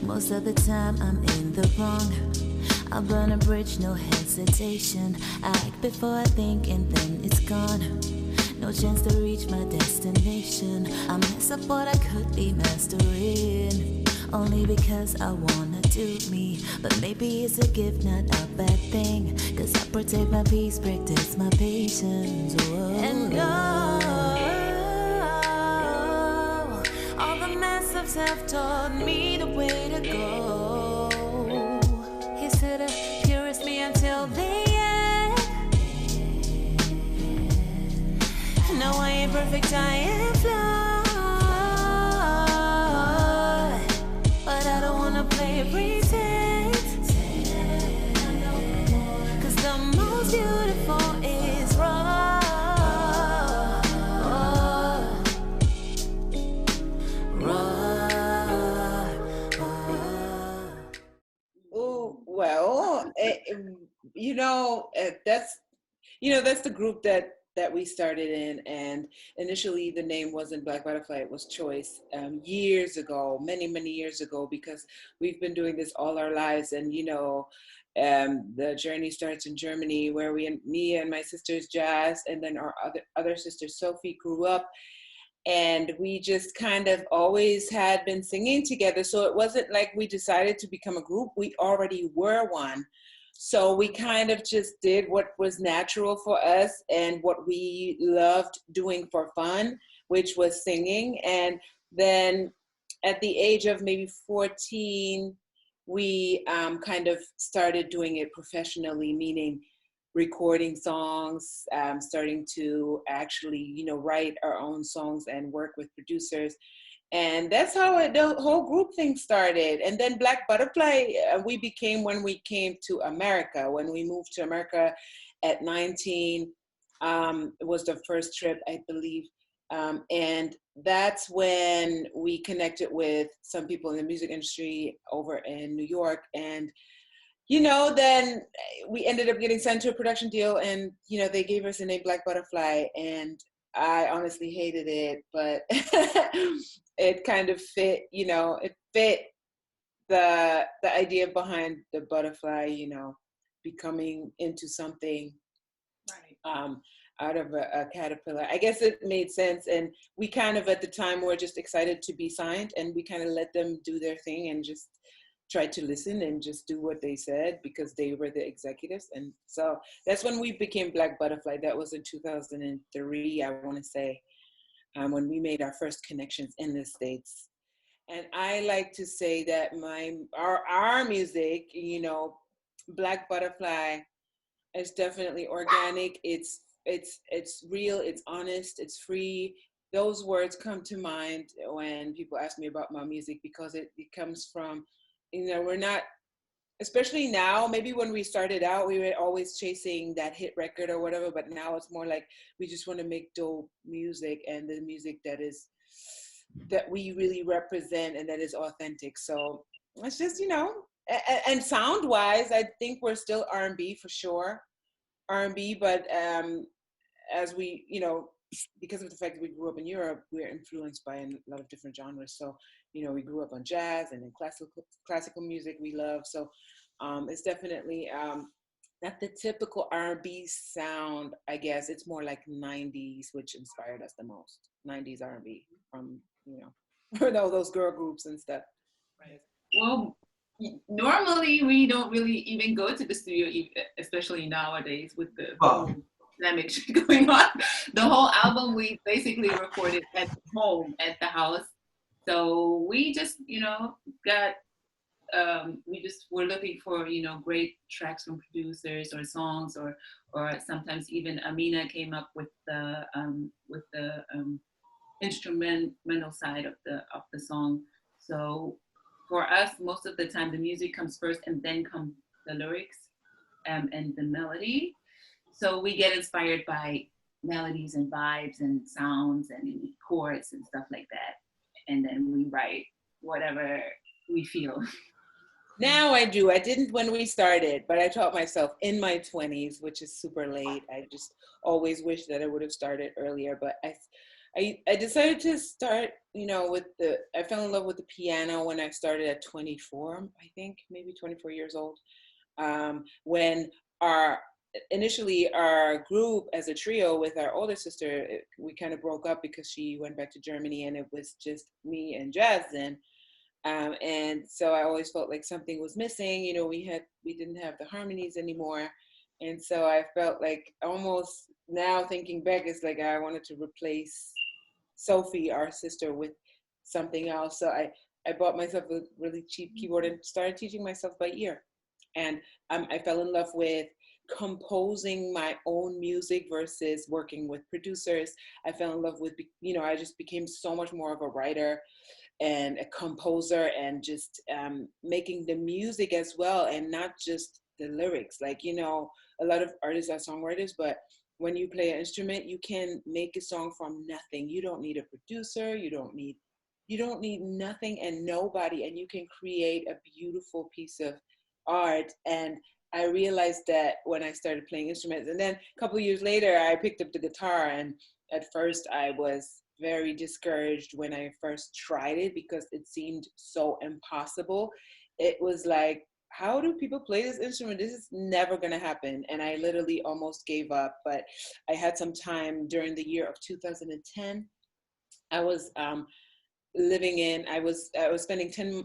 Most of the time I'm in the wrong. I burn a bridge, no hesitation. I act before I think and then it's gone. No chance to reach my destination. I mess up what I could be mastering, only because I wanna do me. But maybe it's a gift, not a bad thing, 'cause I protect my peace, practice my patience. Whoa. And all the mess-ups have taught me the way to go. He's to the purest me until the end. No, I ain't perfect, I am flawed, but I don't wanna play pretend, 'cause the most beautiful is raw. Oh, well, that's the group that we started in, and initially the name wasn't Black Buddafly, it was Choice, years ago, many years ago, because we've been doing this all our lives. And the journey starts in Germany, where me and my sisters Jazz, and then our other sister Sophie, grew up, and we just kind of always had been singing together. So it wasn't like we decided to become a group, we already were one. So we kind of just did what was natural for us and what we loved doing for fun, which was singing. And then at the age of maybe 14, we kind of started doing it professionally, meaning recording songs, starting to actually, write our own songs and work with producers. And that's how the whole group thing started. And then Black Buddafly, we became when we came to America. When we moved to America at 19, it was the first trip, I believe. And that's when we connected with some people in the music industry over in New York. And, then we ended up getting signed to a production deal, and, they gave us the name Black Buddafly. And I honestly hated it, but it kind of fit, it fit the idea behind the butterfly, becoming into something out of a caterpillar. I guess it made sense. And we kind of, at the time, were just excited to be signed, and we kind of let them do their thing and just tried to listen and just do what they said, because they were the executives. And so that's when we became Black Buddafly. That was in 2003, I want to say, when we made our first connections in the States. And I like to say that our music, Black Buddafly, is definitely organic. It's real, it's honest, it's free. Those words come to mind when people ask me about my music, because it comes from, we're not, especially now, maybe when we started out, we were always chasing that hit record or whatever, but now it's more like we just want to make dope music, and the music that we really represent and that is authentic. So it's just, and sound wise, I think we're still R&B for sure, R&B, but as we, because of the fact that we grew up in Europe, we're influenced by a lot of different genres. So, we grew up on jazz and in classical music we love. So it's definitely not the typical R&B sound, I guess. It's more like 90s, which inspired us the most. 90s R&B from, all those girl groups and stuff. Right. Well, normally we don't really even go to the studio, especially nowadays with the pandemic going on. The whole album we basically recorded at home, at the house. So we just, we're looking for, great tracks from producers or songs, or sometimes even Amina came up with the instrumental side of the song. So for us, most of the time, the music comes first, and then come the lyrics and the melody. So we get inspired by melodies and vibes and sounds and chords and stuff like that. And then we write whatever we feel. Now I do. I didn't when we started, but I taught myself in my 20s, which is super late. I just always wish that I would have started earlier. But I decided to start, I fell in love with the piano when I started at 24, I think, maybe 24 years old. When our initially our group as a trio with our older sister, we kind of broke up because she went back to Germany and it was just me and Jazz then. And so I always felt like something was missing. We didn't have the harmonies anymore. And so I felt like almost now thinking back, it's like I wanted to replace Sophie, our sister, with something else. So I bought myself a really cheap keyboard and started teaching myself by ear. And I fell in love with composing my own music versus working with producers. I fell in love with, I just became so much more of a writer and a composer, and just making the music as well, and not just the lyrics. Like, a lot of artists are songwriters, but when you play an instrument, you can make a song from nothing. You don't need a producer. You don't need nothing and nobody, and you can create a beautiful piece of art. And I realized that when I started playing instruments, and then a couple of years later, I picked up the guitar. And at first I was very discouraged when I first tried it because it seemed so impossible. It was like, how do people play this instrument? This is never going to happen. And I literally almost gave up. But I had some time during the year of 2010. I was spending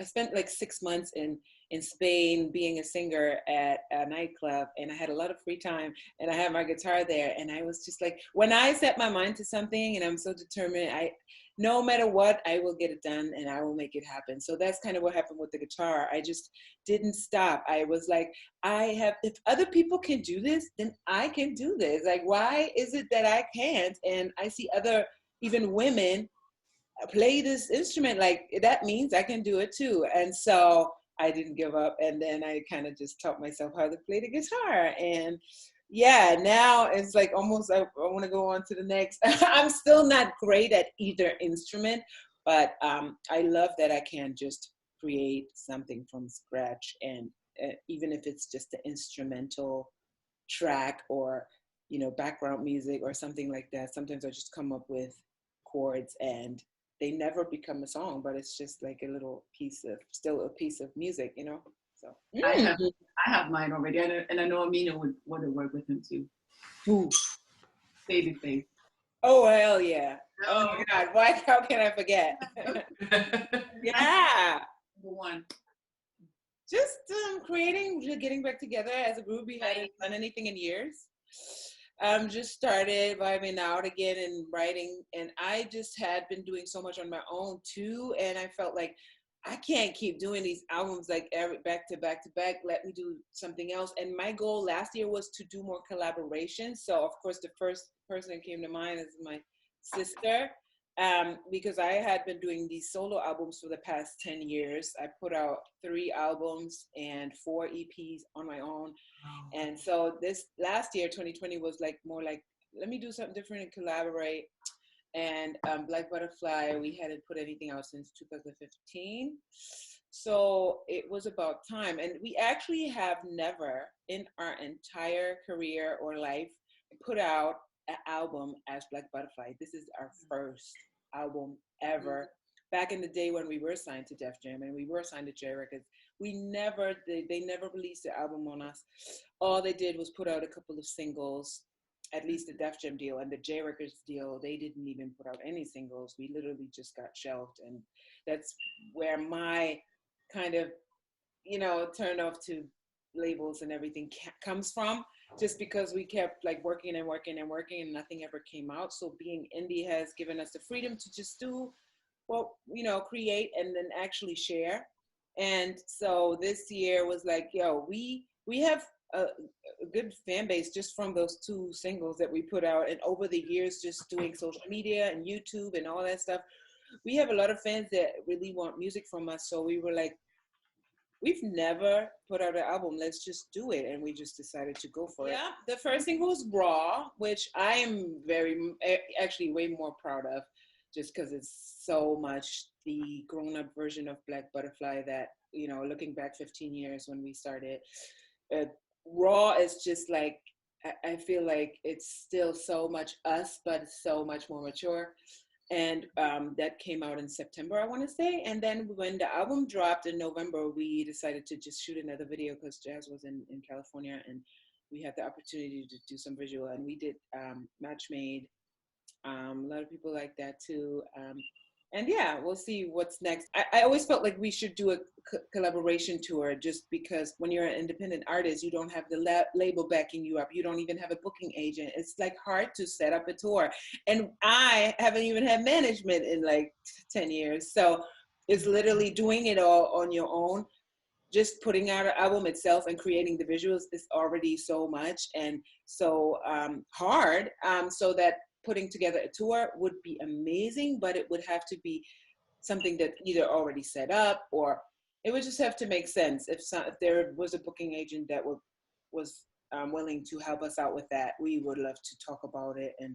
I spent like 6 months in Spain being a singer at a nightclub, and I had a lot of free time, and I had my guitar there. And I was just like, when I set my mind to something and I'm so determined, no matter what, I will get it done and I will make it happen. So that's kind of what happened with the guitar. I just didn't stop. I was like, if other people can do this, then I can do this. Like, why is it that I can't? And I see other, even women, play this instrument, like that means I can do it too. And so I didn't give up, and then I kind of just taught myself how to play the guitar. And yeah, now it's like almost I want to go on to the next. I'm still not great at either instrument, but I love that I can just create something from scratch. And even if it's just an instrumental track or background music or something like that, sometimes I just come up with chords and they never become a song, but it's just like still a piece of music, So I have mine already, and I know Amina would want to work with him too. Ooh. Babyface. Oh hell yeah! Oh my God! How can I forget? Yeah. Number one. Just getting back together as a group. We hadn't done anything in years. Just started vibing out again and writing, and I just had been doing so much on my own too, and I felt like I can't keep doing these albums like back to back to back. Let me do something else. And my goal last year was to do more collaborations. So of course the first person that came to mind is my sister, because I had been doing these solo albums for the past 10 years. I put out 3 albums and 4 EPs on my own. And so this last year, 2020, was like more like, let me do something different and collaborate. And Black Buddafly, we hadn't put anything out since 2015. So it was about time. And we actually have never in our entire career or life put out an album as Black Buddafly. This is our first album ever. Back in the day when we were signed to Def Jam and we were signed to J Records, they never released the album on us. All they did was put out a couple of singles, at least the Def Jam deal. And the J Records deal, they didn't even put out any singles. We literally just got shelved. And that's where my kind of, turn off to labels and everything comes from, just because we kept like working and working and working and nothing ever came out. So being indie has given us the freedom to just do create and then actually share. And so this year was like, we have a good fan base just from those 2 singles that we put out. And over the years, just doing social media and YouTube and all that stuff, we have a lot of fans that really want music from us. So we were like, we've never put out an album. Let's just do it. And we just decided to go for it. Yeah, the first single was Raw, which I am actually way more proud of, just because it's so much the grown-up version of Black Buddafly that, looking back 15 years when we started, Raw is just like I feel like it's still so much us, but so much more mature. And that came out in September, I want to say. And then when the album dropped in November, we decided to just shoot another video because Jazz was in California, and we had the opportunity to do some visual. And we did Match Made. A lot of people like that too. And yeah, we'll see what's next. I always felt like we should do a collaboration tour, just because when you're an independent artist, you don't have the label backing you up. You don't even have a booking agent. It's like hard to set up a tour. And I haven't even had management in like 10 years. So it's literally doing it all on your own. Just putting out an album itself and creating the visuals is already so much and so hard. So that putting together a tour would be amazing, but it would have to be something that either already set up, or it would just have to make sense. If there was a booking agent that was willing to help us out with that, we would love to talk about it and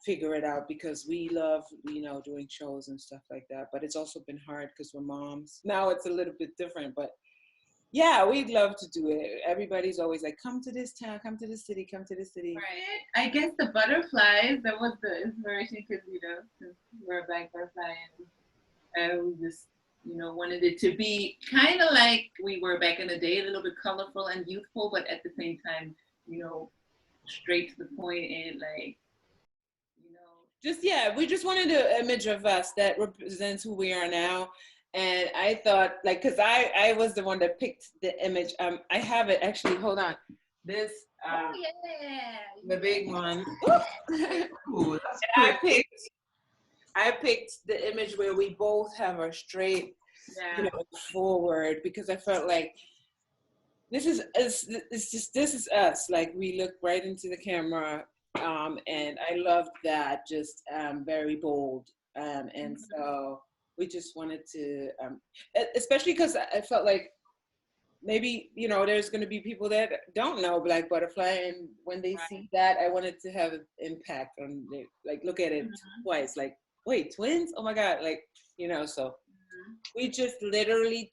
figure it out, because we love, doing shows and stuff like that. But it's also been hard because we're moms. Now it's a little bit different, but yeah, we'd love to do it. Everybody's always like, come to this town, come to the city, come to the city. Right. I guess the butterflies, that was the inspiration, because, since we're a Black Butterfly, and we just, wanted it to be kind of like we were back in the day, a little bit colorful and youthful, but at the same time, straight to the point and like, we just wanted an image of us that represents who we are now. And I thought, like, because I was the one that picked the image. I have it actually. Hold on. This. Oh yeah. The big one. Ooh, that's I picked the image where we both have our straight, forward, because I felt like this is us. Like, we look right into the camera, and I loved that. Just very bold, and so. We just wanted to, especially because I felt like maybe, there's going to be people that don't know Black Buddafly. And when they see that, I wanted to have an impact on it. Like, look at it twice. Like, wait, twins? Oh my God. Like, so we just literally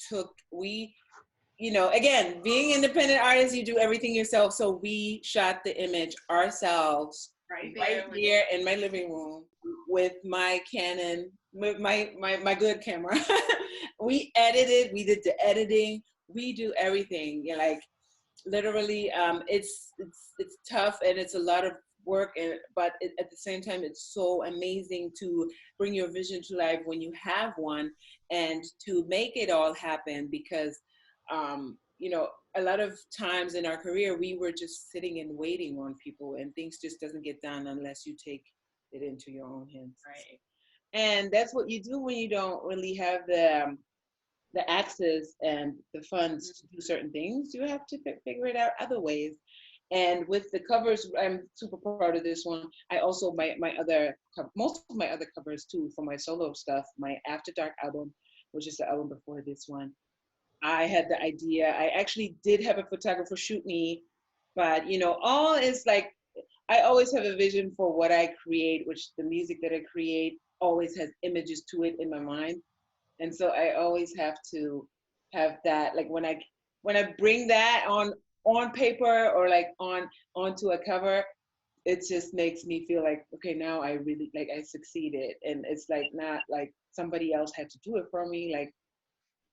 again, being independent artists, you do everything yourself. So we shot the image ourselves right here in my living room with my Canon, with my good camera. We edited, we did the editing, we do everything. Like, literally, it's tough and it's a lot of work, but at the same time, it's so amazing to bring your vision to life when you have one, and to make it all happen, because a lot of times in our career, we were just sitting and waiting on people, and things just doesn't get done unless you take it into your own hands. Right. And that's what you do when you don't really have the access and the funds to do certain things. You have to figure it out other ways. And with the covers, I'm super proud of this one. I also, most of my other covers too, for my solo stuff, my After Dark album, which is the album before this one, I had the idea. I actually did have a photographer shoot me, but all is like, I always have a vision for what I create, which the music that I create always has images to it in my mind. And so I always have to have that, like, when I bring that on paper, or like onto a cover, it just makes me feel like, okay, now I really, like, I succeeded. And it's like, not like somebody else had to do it for me, like,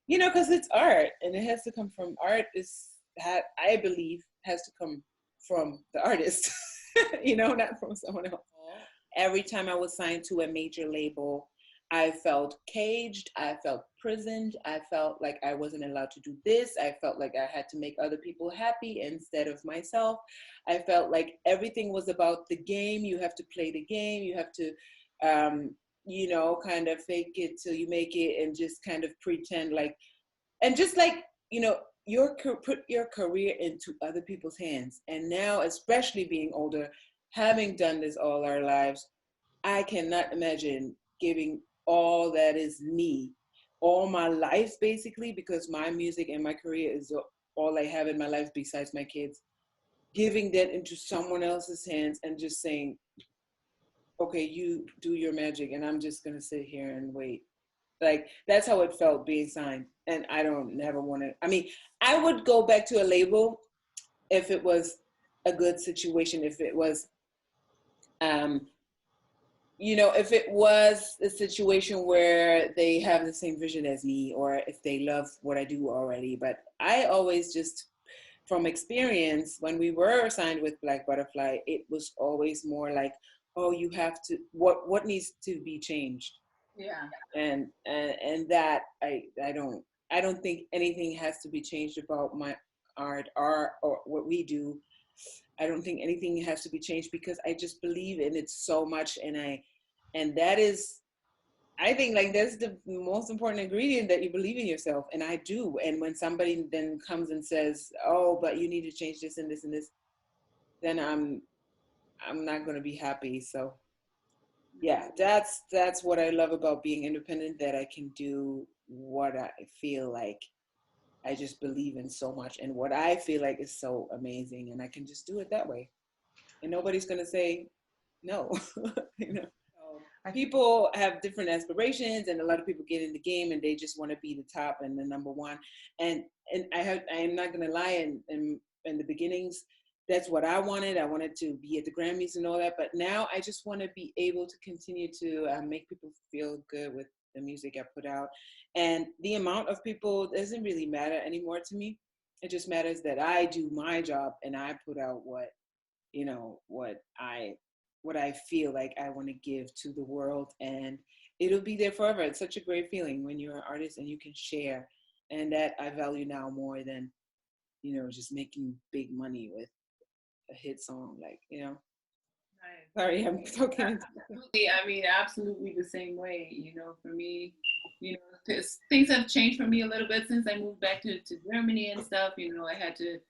because it's art, and it has to come from art. I believe has to come from the artist, not from someone else. Every time I was signed to a major label, I felt caged, I felt prisoned, I felt like I wasn't allowed to do this, I felt like I had to make other people happy instead of myself. I felt like everything was about the game. You have to play the game, you have to kind of fake it till you make it, and just kind of pretend like, and just like, put your career into other people's hands. And now, especially being older, having done this all our lives, I cannot imagine giving all that is me, all my life, basically, because my music and my career is all I have in my life besides my kids, giving that into someone else's hands and just saying, okay, you do your magic, and I'm just going to sit here and wait. Like, that's how it felt being signed. And I don't never want to, I would go back to a label if it was a good situation if it was, if it was a situation where they have the same vision as me, or if they love what I do already. But I always just, from experience, when we were signed with Black Buddafly, it was always more like, oh, you have to, what needs to be changed? Yeah. And that I don't think anything has to be changed about my art or what we do. I don't think anything has to be changed because I just believe in it so much, and that is, I think, like, that's the most important ingredient, that you believe in yourself, and I do. And when somebody then comes and says, "Oh, but you need to change this and this and this," then I'm not going to be happy. So yeah, that's what I love about being independent, that I can do what I feel like I just believe in so much, and what I feel like is so amazing, and I can just do it that way, and nobody's going to say no. you know People have different aspirations, and a lot of people get in the game and they just want to be the top and the number one. And I am not going to lie, in the beginnings, that's what I wanted. I wanted to be at the Grammys and all that, but now I just want to be able to continue to make people feel good with the music I put out. And the amount of people doesn't really matter anymore to me. It just matters that I do my job and I put out what I feel like I want to give to the world, and it'll be there forever. It's such a great feeling when you're an artist and you can share, and that I value now more than just making big money with a hit song, Right. Sorry, I'm talking. Absolutely. I mean, absolutely the same way. For me, 'cause things have changed for me a little bit since I moved back to Germany and stuff. I had to,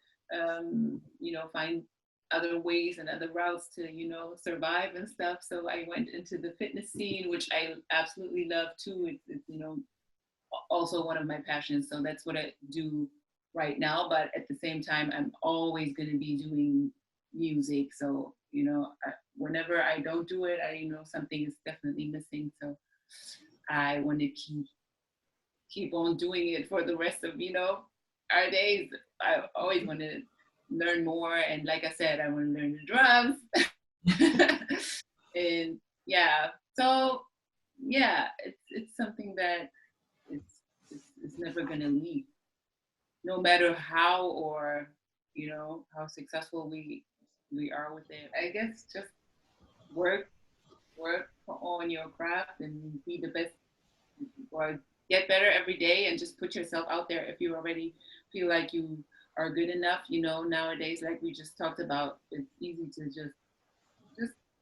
find other ways and other routes to, survive and stuff. So I went into the fitness scene, which I absolutely love too. It's also one of my passions. So that's what I do right now. But at the same time, I'm always going to be doing music. So, whenever I don't do it, I something is definitely missing. So I want to keep on doing it for the rest of, our days. I always want to learn more. And like I said, I want to learn the drums. And yeah, so yeah, it's something that it's never going to leave, no matter how, or how successful we are with it. I guess just work on your craft and be the best, or get better every day, and just put yourself out there. If you already feel like you are good enough, nowadays, like we just talked about, it's easy to just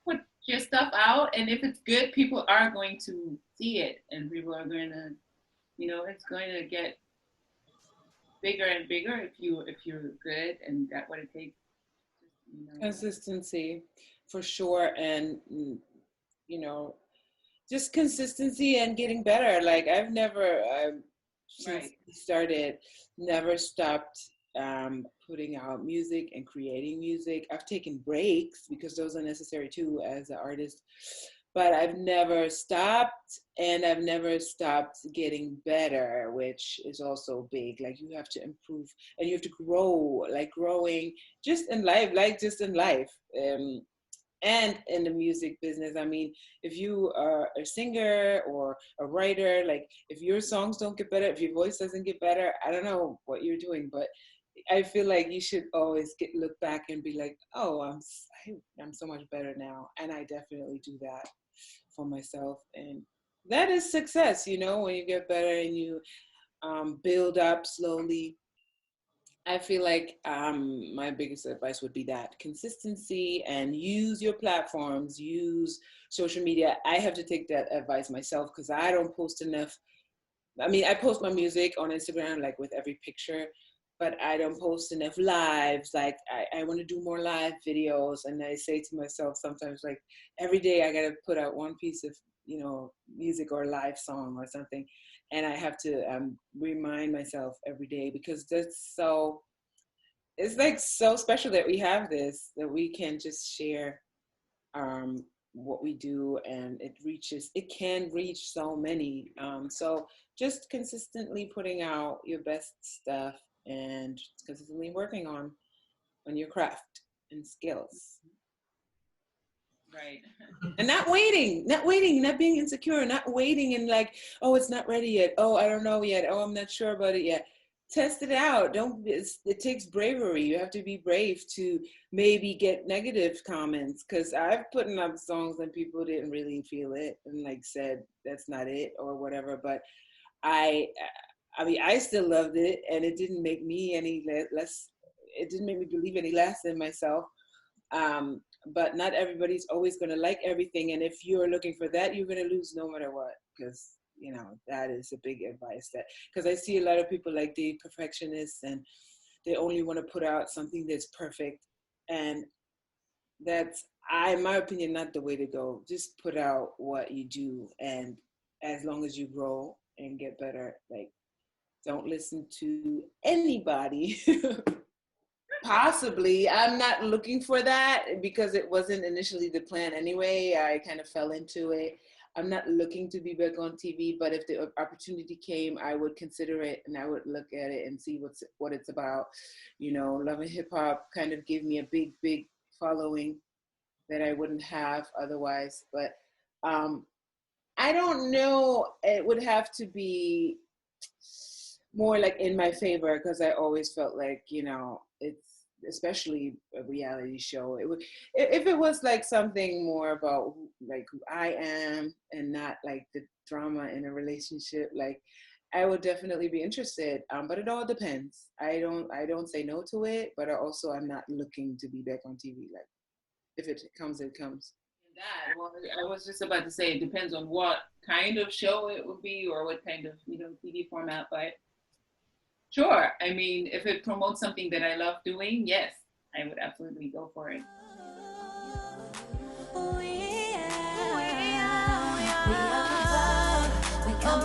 put your stuff out, and if it's good, people are going to see it, and people are going to, it's going to get bigger and bigger if you're good, and that's what it takes. Consistency, for sure. And just consistency and getting better. Like, I've never, since we started, never stopped putting out music and creating music. I've taken breaks because those are necessary too as an artist, but I've never stopped, and I've never stopped getting better, which is also big. Like, you have to improve and you have to grow, like growing just in life, and in the music business. I mean, if you are a singer or a writer, like, if your songs don't get better, if your voice doesn't get better, I don't know what you're doing, but I feel like you should always look back and be like, oh, I'm so much better now. And I definitely do that for myself. And that is success, when you get better and you build up slowly. I feel like my biggest advice would be that consistency, and use your platforms, use social media. I have to take that advice myself because I don't post enough. I mean, I post my music on Instagram, like with every picture, but I don't post enough lives. Like, I want to do more live videos. And I say to myself sometimes, like, every day I got to put out one piece of, music or live song or something. And I have to remind myself every day, because it's like so special that we have this, that we can just share what we do, and it can reach so many. So just consistently putting out your best stuff, and consistently working on your craft, and skills. Right. And not waiting, not being insecure, not waiting and like, oh, it's not ready yet. Oh, I don't know yet. Oh, I'm not sure about it yet. Test it out. It takes bravery. You have to be brave to maybe get negative comments, because I've put up songs and people didn't really feel it and like said that's not it or whatever. But I mean, I still loved it, and it didn't make me any less. It didn't make me believe any less in myself. But not everybody's always going to like everything, and if you're looking for that, you're going to lose no matter what, because that is a big advice. That because I see a lot of people like the perfectionists, and they only want to put out something that's perfect, and that's, in my opinion, not the way to go. Just put out what you do, and as long as you grow and get better, like, don't listen to anybody. Possibly. I'm not looking for that because it wasn't initially the plan anyway. I kind of fell into it. I'm not looking to be back on TV, but if the opportunity came, I would consider it, and I would look at it and see what it's about. Love and hip hop kind of gave me a big following that I wouldn't have otherwise. But I don't know. It would have to be more like in my favor, because I always felt like, it's, especially a reality show, it would, if it was like something more about like who I am and not like the drama in a relationship, like I would definitely be interested. But it all depends. I don't say no to it, but I'm not looking to be back on TV. Like, if it comes, it comes. That, well, I was just about to say, it depends on what kind of show it would be or what kind of TV format, but sure. I mean, if it promotes something that I love doing, yes, I would absolutely go for it. We come